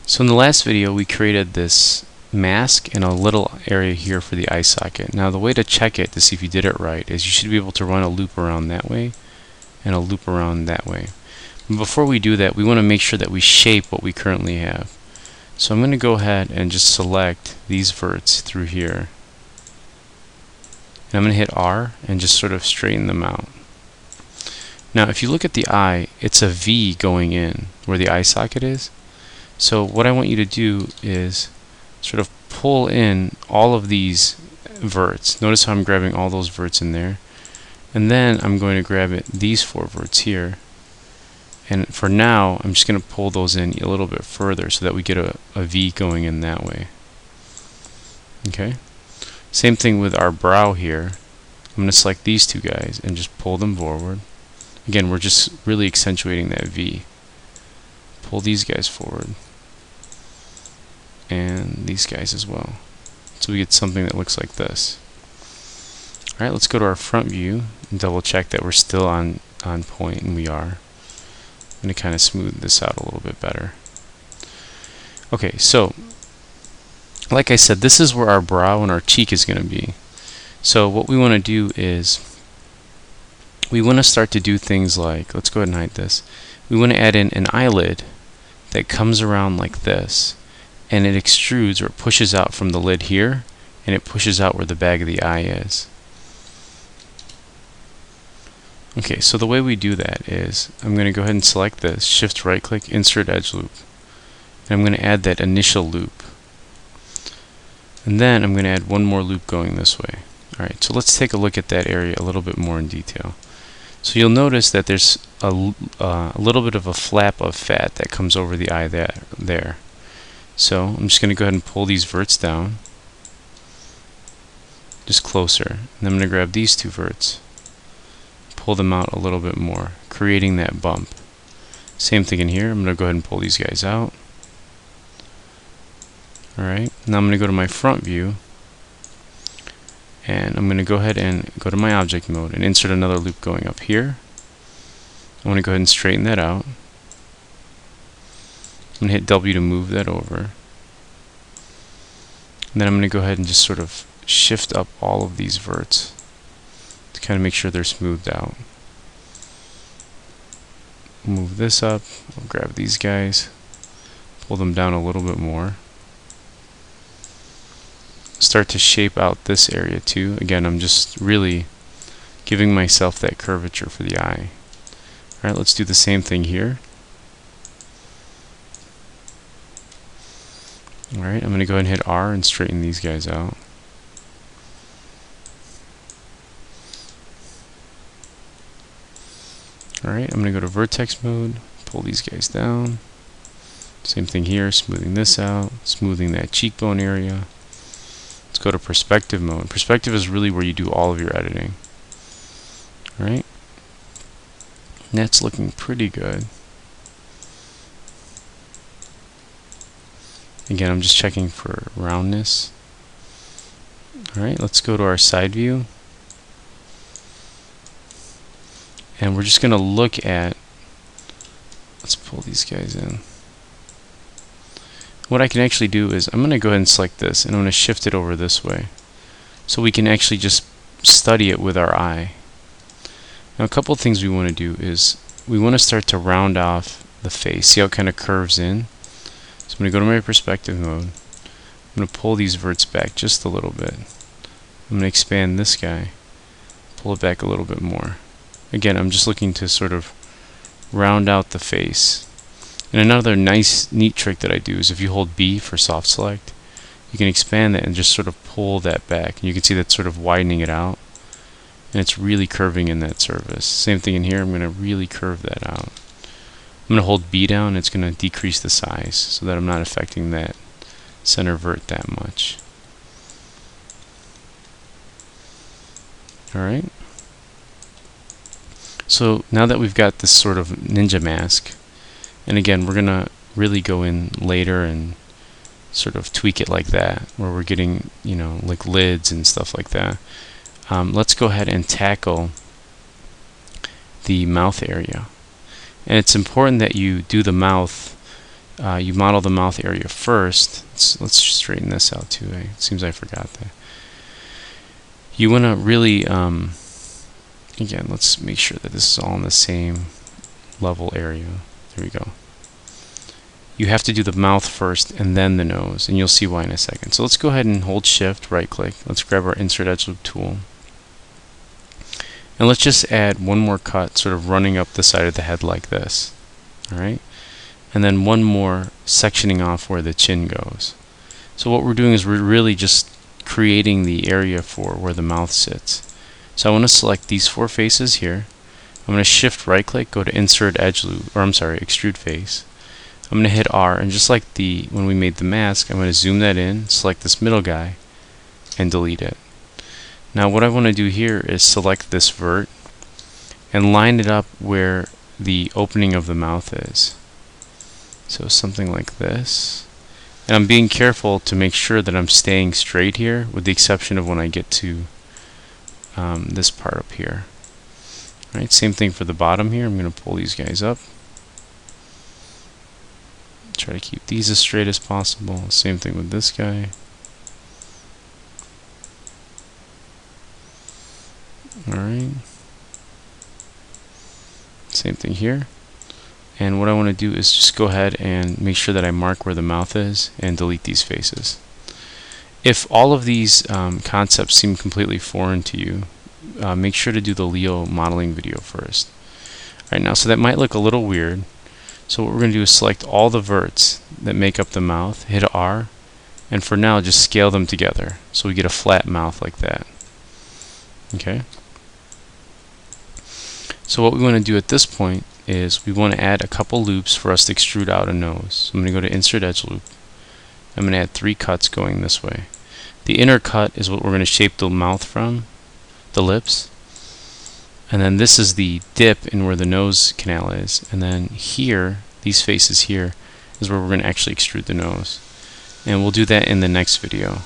So in the last video we created this mask and a little area here for the eye socket. Now the way to check it to see if you did it right is you should be able to run a loop around that way and a loop around that way. But before we do that, we want to make sure that we shape what we currently have. So I'm going to go ahead and just select these verts through here. And I'm going to hit R and just sort of straighten them out. Now if you look at the eye, it's a V going in where the eye socket is. So what I want you to do is sort of pull in all of these verts. Notice how I'm grabbing all those verts in there. And then I'm going to grab these 4 verts here. And for now, I'm just going to pull those in a little bit further so that we get a V going in that way. Okay? Same thing with our brow here. I'm going to select these 2 guys and just pull them forward. Again, we're just really accentuating that V. Pull these guys forward. And these guys as well. So we get something that looks like this. Alright, let's go to our front view and double check that we're still on point, and we are. I'm going to kind of smooth this out a little bit better. Okay, so like I said, this is where our brow and our cheek is going to be. So what we want to do is we want to start to do things like, let's go ahead and hide this. We want to add in an eyelid that comes around like this, and it extrudes or pushes out from the lid here, and it pushes out where the bag of the eye is. Okay, so the way we do that is I'm going to go ahead and select this, shift right click, insert edge loop, and I'm going to add that initial loop, and then I'm going to add one more loop going this way. Alright, so let's take a look at that area a little bit more in detail. So you'll notice that there's a little bit of a flap of fat that comes over the eye there. So I'm just going to go ahead and pull these verts down, just closer, and then I'm going to grab these 2 verts, pull them out a little bit more, creating that bump. Same thing in here. I'm going to go ahead and pull these guys out. Alright, now I'm going to go to my front view, and I'm going to go ahead and go to my object mode and insert another loop going up here. I want to go ahead and straighten that out. I'm going to hit W to move that over. And then I'm going to go ahead and just sort of shift up all of these verts to kind of make sure they're smoothed out. Move this up. I'll grab these guys, pull them down a little bit more. Start to shape out this area too. Again, I'm just really giving myself that curvature for the eye. Alright, let's do the same thing here. Alright, I'm going to go ahead and hit R and straighten these guys out. Alright, I'm going to go to vertex mode, pull these guys down. Same thing here, smoothing this out, smoothing that cheekbone area. Let's go to perspective mode. Perspective is really where you do all of your editing. Alright, and that's looking pretty good. Again, I'm just checking for roundness. Alright, let's go to our side view. And we're just going to look at, let's pull these guys in. What I can actually do is I'm going to go ahead and select this, and I'm going to shift it over this way so we can actually just study it with our eye. Now a couple of things we want to do is we want to start to round off the face. See how it kind of curves in? So I'm going to go to my perspective mode. I'm going to pull these verts back just a little bit. I'm going to expand this guy, pull it back a little bit more. Again, I'm just looking to sort of round out the face. And another nice, neat trick that I do is if you hold B for soft select, you can expand that and just sort of pull that back. And you can see that's sort of widening it out. And it's really curving in that surface. Same thing in here, I'm going to really curve that out. I'm going to hold B down, and it's going to decrease the size so that I'm not affecting that center vert that much. Alright. So now that we've got this sort of ninja mask, and again, we're going to really go in later and sort of tweak it like that, where we're getting, you know, like lids and stuff like that. Let's go ahead and tackle the mouth area. And it's important that you do the mouth you model the mouth area first. Let's straighten this out too. It seems I forgot that. You want to really, again, let's make sure that this is all in the same level area. There we go. You have to do the mouth first and then the nose, and you'll see why in a second. So let's go ahead and hold Shift, right click. Let's grab our Insert Edge Loop tool. And let's just add one more cut, sort of running up the side of the head like this. Alright? And then one more sectioning off where the chin goes. So what we're doing is we're really just creating the area for where the mouth sits. So I want to select these 4 faces here. I'm going to Shift right click, go to Insert Edge Loop, or I'm sorry, Extrude Face. I'm going to hit R, and just like when we made the mask, I'm going to zoom that in, select this middle guy, and delete it. Now what I want to do here is select this vert and line it up where the opening of the mouth is. So something like this. And I'm being careful to make sure that I'm staying straight here, with the exception of when I get to this part up here. Alright, same thing for the bottom here. I'm going to pull these guys up. Try to keep these as straight as possible. Same thing with this guy. Alright. Same thing here. And what I want to do is just go ahead and make sure that I mark where the mouth is and delete these faces. If all of these concepts seem completely foreign to you, make sure to do the Leo modeling video first. Alright, now so that might look a little weird. So what we're going to do is select all the verts that make up the mouth, hit R, and for now just scale them together so we get a flat mouth like that. Okay? So what we want to do at this point is we want to add a couple loops for us to extrude out a nose. So I'm going to go to Insert Edge Loop. I'm going to add 3 cuts going this way. The inner cut is what we're going to shape the mouth from, the lips. And then this is the dip in where the nose canal is. And then here, these faces here, is where we're going to actually extrude the nose. And we'll do that in the next video.